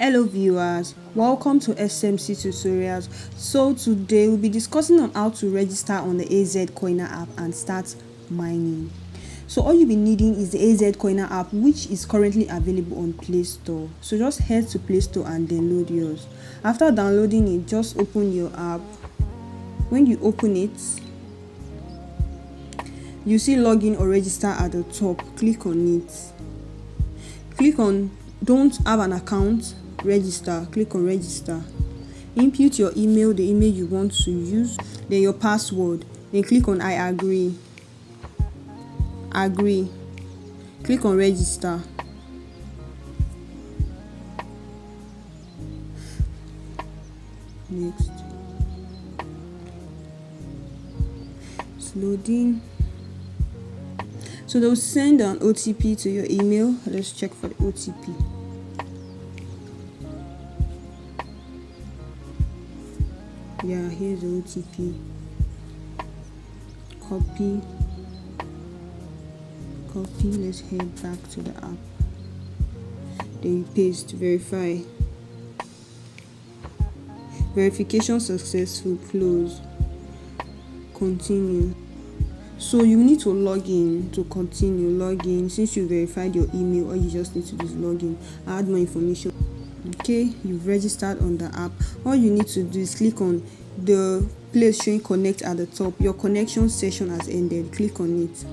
Hello viewers, welcome to SMC tutorials. So today we'll be discussing on how to register on the AZ Coiner app and start mining. So all you'll be needing is the AZ Coiner app, which is currently available on Play Store. So just head to Play Store and download yours. After downloading it, just open your app. When you open it, you see login or register at the top. Click on it. Click on don't have an account, register. Click on register. Input your email, the email you want to use, then your password. Then click on I agree. Click on register. Next. It's loading. So they'll send an OTP to your email. Let's check for the OTP. Yeah, here's the OTP. Copy. Let's head back to the app. Then you paste verify. Verification successful. Close. Continue. So you need to log in to continue. Log in. Since you verified your email, all you just need to do is log in. Add more information. Okay, you've registered on the app. All you need to do is click on the place showing connect at the top. Your connection session has ended. Click on it.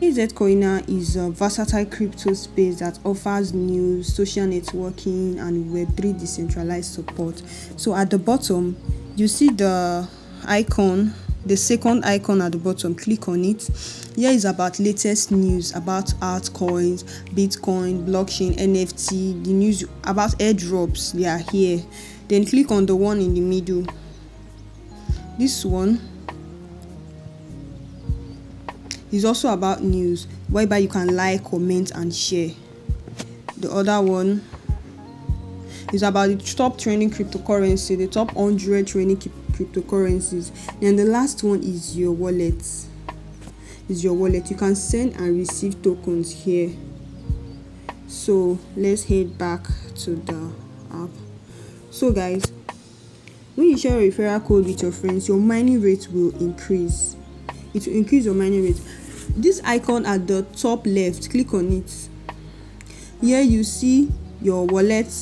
AZ Coiner is a versatile crypto space that offers news, social networking, and Web3 decentralized support. So at the bottom, you see the icon. The second icon at the bottom, click on it. Here is about latest news about altcoins, Bitcoin, blockchain, NFT, the news about airdrops, they are here. Then click on the one in the middle. This one is also about news, whereby you can like, comment, and share. The other one is about the top trending cryptocurrency, the top 100 trending cryptocurrencies. And the last one is your wallet. You can send and receive tokens here. So let's head back to the app. So guys, when you share a referral code with your friends, your mining rate will increase. It will increase your mining rate. This icon at the top left, click on it. Here you see your wallet,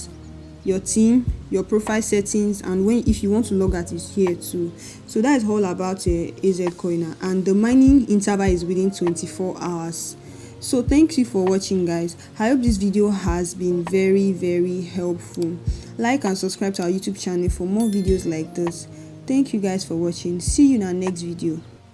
your team, your profile settings, and if you want to log out is here too. So that is all about AZ Coiner, and the mining interval is within 24 hours. So thank you for watching, guys. I hope this video has been very helpful. Like and subscribe to our YouTube channel for more videos like this. Thank you guys for watching. See you in our next video.